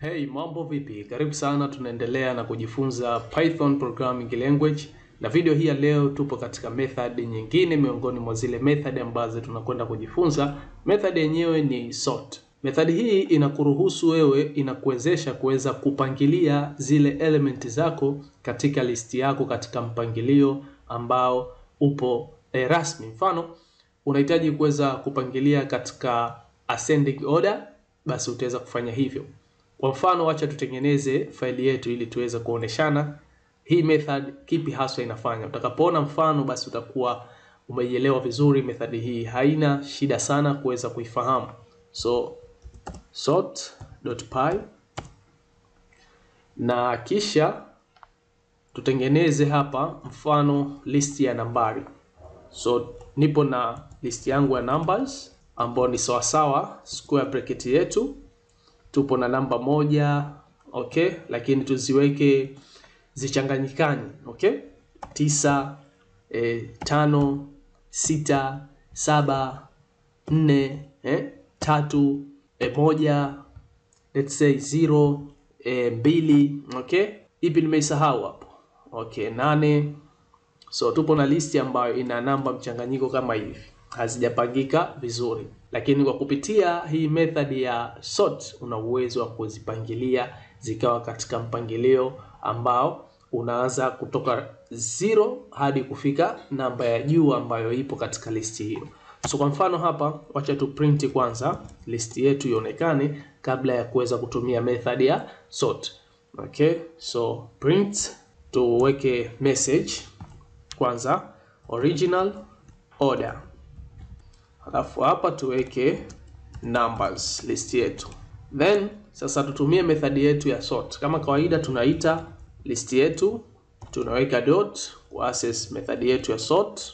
Hey, mambo vipi? Karibu sana, tunaendelea na kujifunza Python Programming Language. Na video hii ya leo tupo katika method nyingine miongoni mwa zile method ambazo tunakwenda kujifunza. Method yenyewe ni sort. Method hii inakuruhusu wewe, inakuwezesha kuweza kupangilia zile element zako katika listi yako katika mpangilio ambao upo rasmi. Mfano, unahitaji kuweza kupangilia katika ascending order, basi utaweza kufanya hivyo. Kwa mfano, acha tutengeneze faili yetu ili tuweze kuoneshana hii method kipi haswa inafanya. Utakapoona mfano, basi utakuwa umeielewa vizuri method hii. Haina shida sana kuweza kuifahamu. So sort.py, na kisha tutengeneze hapa mfano list ya nambari. So nipo na list yangu ya numbers ambayo ni sawasawa square bracket yetu. Tupo na namba moja, okay, lakini tuziweke zichanganyikani, okay? 9, 5, 6, 7, 4, 3, 1, let's say 0, 2, okay? Ipi nimeisahau hapo? Okay, 8. So tupo na listi ambayo ina namba mchanganyiko kama hivi, hazijapangika vizuri. Lakini kwa kupitia hii method ya sort una uwezo wa kuzipangilia zikawa katika mpangilio ambao unaanza kutoka 0 hadi kufika namba ya juu ambayo ipo katika listi hiyo. So kwa mfano hapa, wacha tu print kwanza listi yetu ionekane kabla ya kuweza kutumia method ya sort. Okay, so print, tuweke message kwanza, original order. Alafu hapa tuweke numbers list yetu. Then sasa tutumie method yetu ya sort. Kama kawaida tunaita list yetu, tunaweka dot ku access method yetu ya sort.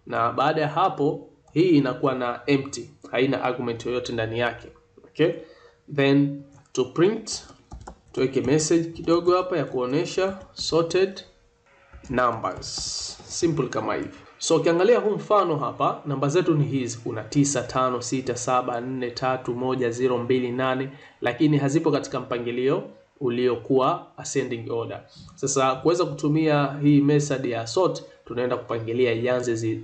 Na baada ya hapo hii inakuwa na empty, haina argument yoyote ndani yake. Okay? Then to print, tuweke message kidogo hapa ya kuonesha sorted numbers. Simple kama hivi. So ukiangalia huu mfano hapa, namba zetu ni hizi. Kuna 9, 5, 6, 7, 4, 3, 1, 0, 2, 8, lakini hazipo katika mpangilio uliokuwa ascending order. Sasa kuweza kutumia hii method ya sort, tunaenda kupangilia ianze 0,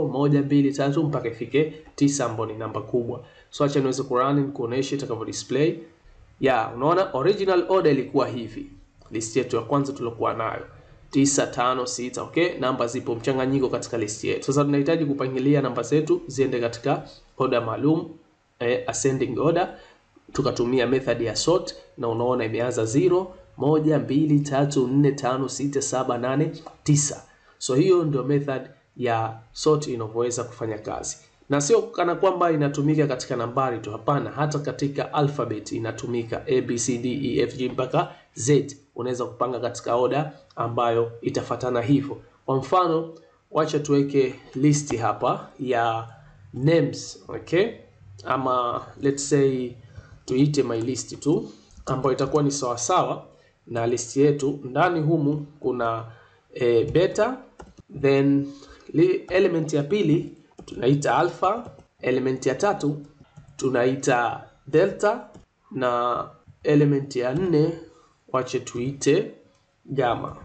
1, 2, 3 mpaka ifike 9 ambayo ni namba kubwa. So acha niweze kurun kuonesha itakavyo display. Unaona original order ilikuwa hivi. List yetu ya kwanza tulikuwa nayo 9, 5, 6, okay? Namba zipo mchanganyiko katika listi yetu. Sasa tunahitaji kupangilia namba zetu ziende katika order maalum, ascending order. Tukatumia method ya sort na unaona imeanza 0, 1, 2, 3, 4, 5, 6, 7, 8, 9. So hiyo ndio method ya sort inavyoweza kufanya kazi. Na sio kana kwamba inatumika katika nambari tu, hapana, hata katika alphabet inatumika. A, B, C, D, E, F, G mpaka Z. Unaweza kupanga katika order ambayo itafatana hivyo. Kwa mfano, wacha tuweke listi hapa ya names, okay? Ama let's say tuite my list tu, ambayo itakuwa ni sawa sawa na listi yetu. Ndani humu kuna beta, then element ya pili tunaita alpha, element ya tatu tunaita delta, na element ya 4 wache tuite gamma.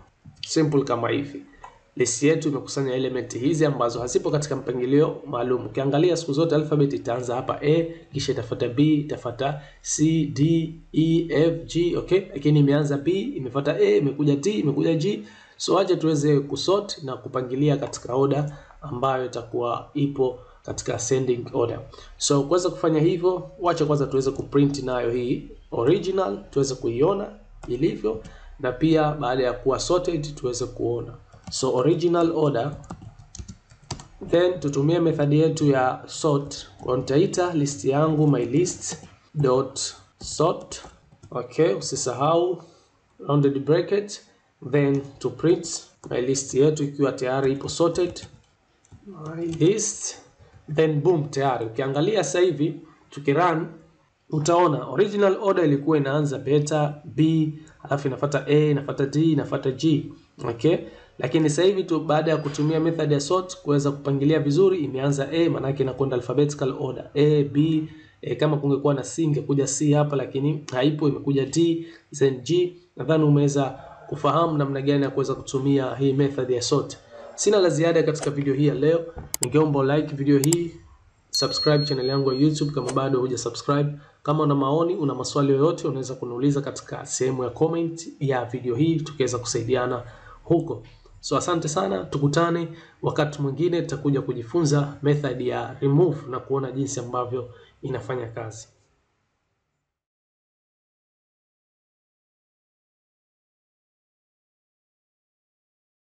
Simple kama hivi. List yetu imekusanya element hizi ambazo hazipo katika mpangilio maalum. Ukiangalia siku zote alphabet itaanza hapa A, kisha itafuata B, itafuata C, D, E, F, G, okay? Lakini imeanza B, imefuata A, imekuja D, imekuja G. So aje tuweze kusort na kupangilia katika order ambayo itakuwa ipo katika ascending order. So kuweza kufanya hivyo, wacha kwanza tuweze kuprint nayo hii original, tuweze kuiona ilivyo, na pia baada ya kuwa sorted tuweze kuona. So original order, then tutumie method yetu ya sort. Kwa nitaita list yangu my list dot sort, okay? Usisahau rounded bracket, then to print my list yetu ikiwa tayari ipo sorted, my list, then boom, tayari. Ukiangalia sasa hivi tukirun, utaona original order ilikuwa inaanza beta, B, alafu inafuata A, inafuata D, inafuata G, okay? Lakini sasa hivi tu baada ya kutumia method ya sort kuweza kupangilia vizuri, imeanza A, maana yake inakwenda alphabetical order A, B, Kama kungekuwa na C ingekuja C hapa, lakini haipo, imekuja D then G. Nadhani umeweza kufahamu namna gani ya kuweza kutumia hii method ya sort. Sina la ziada katika video hii ya leo. Ningeomba like video hii, subscribe channel yangu ya YouTube kama bado hujasubscribe. Kama una maoni, una maswali yoyote, unaweza kuniuliza katika sehemu ya comment ya video hii, tukaweza kusaidiana huko. So asante sana, tukutane wakati mwingine. Tutakuja kujifunza method ya remove na kuona jinsi ambavyo inafanya kazi.